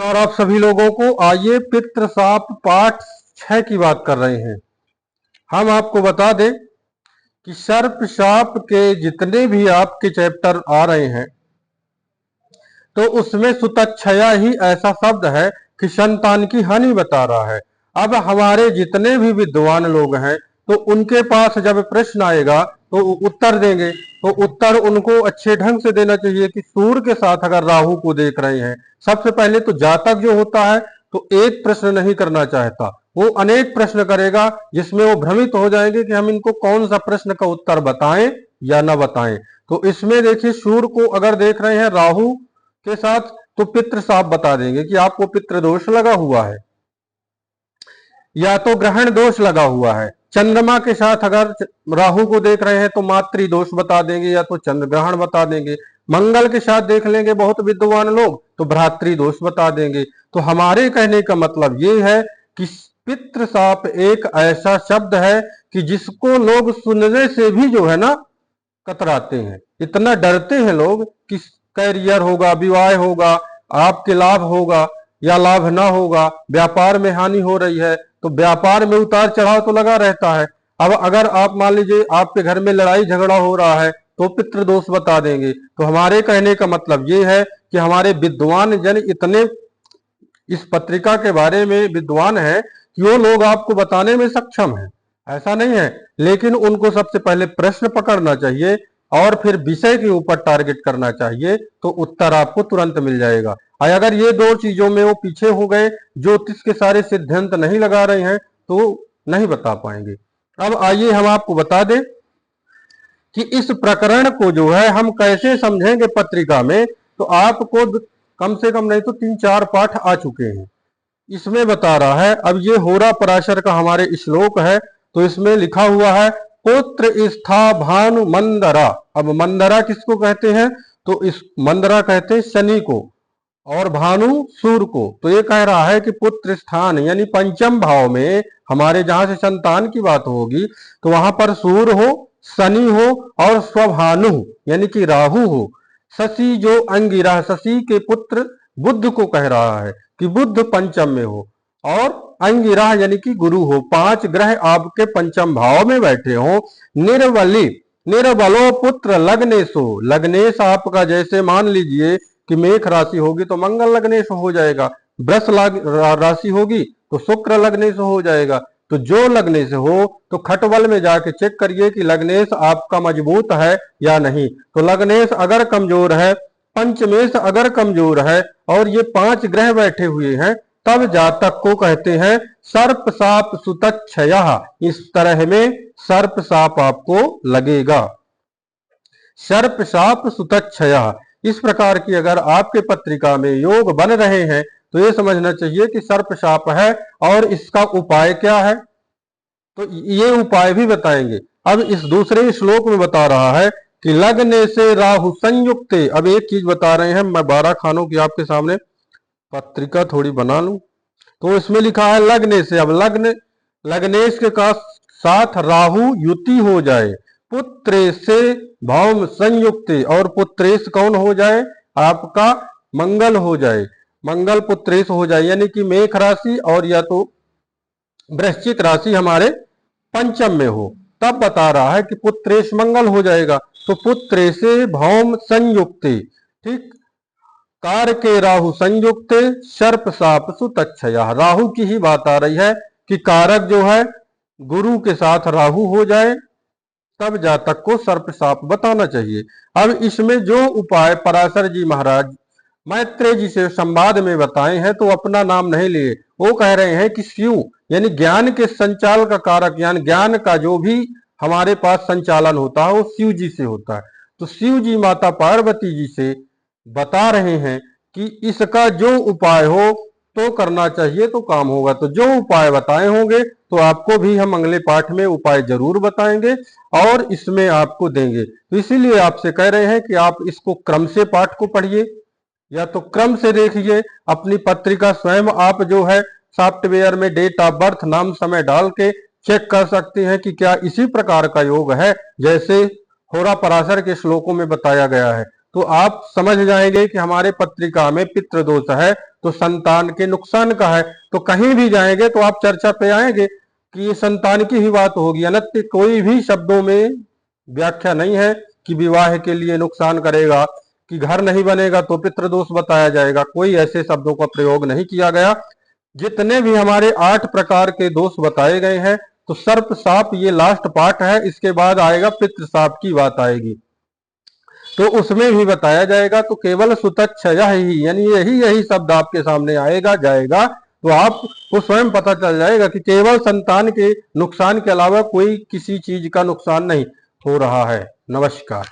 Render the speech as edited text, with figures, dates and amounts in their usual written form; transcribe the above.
और आप सभी लोगों को आइए पितृशाप पाठ 6 की बात कर रहे हैं। हम आपको बता दें कि सर्प शाप के जितने भी आपके चैप्टर आ रहे हैं तो उसमें सुतच्छया ही ऐसा शब्द है कि संतान की हानि बता रहा है। अब हमारे जितने भी विद्वान लोग हैं तो उनके पास जब प्रश्न आएगा तो उत्तर देंगे, तो उत्तर उनको अच्छे ढंग से देना चाहिए कि सूर्य के साथ अगर राहु को देख रहे हैं, सबसे पहले तो जातक जो होता है तो एक प्रश्न नहीं करना चाहता, वो अनेक प्रश्न करेगा जिसमें वो भ्रमित हो जाएंगे कि हम इनको कौन सा प्रश्न का उत्तर बताएं या न बताएं। तो इसमें देखिए सूर्य को अगर देख रहे हैं राहु के साथ तो पितृ साफ बता देंगे कि आपको पितृ दोष लगा हुआ है या तो ग्रहण दोष लगा हुआ है। चंद्रमा के साथ अगर राहु को देख रहे हैं तो मातृ दोष बता देंगे या तो चंद्र ग्रहण बता देंगे। मंगल के साथ देख लेंगे बहुत विद्वान लोग तो भ्रातृ दोष बता देंगे। तो हमारे कहने का मतलब ये है कि पितृ साप एक ऐसा शब्द है कि जिसको लोग सुनने से भी जो है ना कतराते हैं, इतना डरते हैं लोग कि कैरियर होगा, विवाह होगा, आपके लाभ होगा या लाभ ना होगा, व्यापार में हानि हो रही है तो व्यापार में उतार चढ़ाव तो लगा रहता है। अब अगर आप मान लीजिए आपके घर में लड़ाई झगड़ा हो रहा है तो पितृ दोष बता देंगे। तो हमारे कहने का मतलब ये है कि हमारे विद्वान जन इतने इस पत्रिका के बारे में विद्वान है कि वो लोग आपको बताने में सक्षम है, ऐसा नहीं है, लेकिन उनको सबसे पहले प्रश्न पकड़ना चाहिए और फिर विषय के ऊपर टारगेट करना चाहिए तो उत्तर आपको तुरंत मिल जाएगा। अगर ये दो चीजों में वो पीछे हो गए, ज्योतिष के सारे सिद्धांत नहीं लगा रहे हैं तो नहीं बता पाएंगे। अब आइए हम आपको बता दें कि इस प्रकरण को जो है हम कैसे समझेंगे पत्रिका में। तो आपको कम से कम नहीं तो 3-4 पाठ आ चुके हैं, इसमें बता रहा है। अब ये होरा पराशर का हमारे श्लोक है तो इसमें लिखा हुआ है पुत्र स्था भानु मंदरा। अब मंदरा किसको कहते हैं तो इस मंदरा कहते हैं शनि को और भानु सूर्य को। तो ये कह रहा है कि पुत्र स्थान यानी पंचम भाव में हमारे जहां से संतान की बात होगी तो वहां पर सूर्य हो, शनि हो और स्वभानु यानी कि राहु हो। शशि जो अंगिरा, शशि के पुत्र बुद्ध को कह रहा है कि बुद्ध पंचम में हो और अंगिरा यानी कि गुरु हो। 5 ग्रह आपके पंचम भाव में बैठे हो। निर्वली निर्बलो पुत्र लग्नेशो, लग्नेश आपका जैसे मान लीजिए कि मेष राशि होगी तो मंगल लग्नेश हो जाएगा, वृष राशि होगी तो शुक्र लग्नेश हो जाएगा। तो जो लग्नेश हो तो खटबल में जाके चेक करिए कि लग्नेश आपका मजबूत है या नहीं। तो लग्नेश अगर कमजोर है, पंचमेश अगर कमजोर है और ये 5 ग्रह बैठे हुए हैं तब जातक को कहते हैं सर्प साप सुतच्छया। इस तरह में सर्प साप आपको लगेगा, सर्प साप सुतच्छया। इस प्रकार की अगर आपके पत्रिका में योग बन रहे हैं तो ये समझना चाहिए कि सर्प शाप है और इसका उपाय क्या है, तो ये उपाय भी बताएंगे। अब इस दूसरे श्लोक में बता रहा है कि लग्ने से राहु संयुक्त। अब एक चीज बता रहे हैं, मैं 12 खानों की आपके सामने पत्रिका थोड़ी बना लूं तो इसमें लिखा है लग्ने से। अब लग्नेश के साथ राहु युति हो जाए, पुत्रे से भौम संयुक्त, और पुत्रेश कौन हो जाए आपका मंगल हो जाए, मंगल पुत्रेश हो जाए यानी कि मेष राशि और या तो वृश्चिक राशि हमारे पंचम में हो, तब बता रहा है कि पुत्रेश मंगल हो जाएगा। तो पुत्रे से भौम संयुक्त, ठीक, कार के राहु संयुक्त सर्प साप सुतच्छया। राहु की ही बात आ रही है कि कारक जो है गुरु के साथ राहु हो जाए तब जातक को सर्प साप बताना चाहिए। अब इसमें जो उपाय पराशर जी महाराज मैत्रेय जी से संवाद में बताए हैं तो अपना नाम नहीं लिए, वो कह रहे हैं कि शिव यानी ज्ञान के संचाल का कारक, यानी ज्ञान का जो भी हमारे पास संचालन होता है वो शिव जी से होता है। तो शिव जी माता पार्वती जी से बता रहे हैं कि इसका जो उपाय हो तो करना चाहिए तो काम होगा। तो जो उपाय बताए होंगे तो आपको भी हम अगले पाठ में उपाय जरूर बताएंगे और इसमें आपको देंगे। तो इसीलिए आपसे कह रहे हैं कि आप इसको क्रम से पाठ को पढ़िए या तो क्रम से देखिए। अपनी पत्रिका स्वयं आप जो है सॉफ्टवेयर में डेट ऑफ बर्थ नाम समय डाल के चेक कर सकते हैं कि क्या इसी प्रकार का योग है जैसे होरा पराशर के श्लोकों में बताया गया है। तो आप समझ जाएंगे कि हमारे पत्रिका में पितृदोष है तो संतान के नुकसान का है। तो कहीं भी जाएंगे तो आप चर्चा पे आएंगे कि ये संतान की ही बात होगी, अन्यथा कोई भी शब्दों में व्याख्या नहीं है कि विवाह के लिए नुकसान करेगा, कि घर नहीं बनेगा तो पितृदोष बताया जाएगा। कोई ऐसे शब्दों का प्रयोग नहीं किया गया। जितने भी हमारे 8 प्रकार के दोष बताए गए हैं, तो सर्प साप ये लास्ट पार्ट है, इसके बाद आएगा पितृ साप की बात आएगी, तो उसमें भी बताया जाएगा। तो केवल सुतच्छ ही, यानी यही शब्द आपके सामने आएगा जाएगा, तो आपको स्वयं पता चल जाएगा कि केवल संतान के नुकसान के अलावा कोई किसी चीज का नुकसान नहीं हो रहा है। नमस्कार।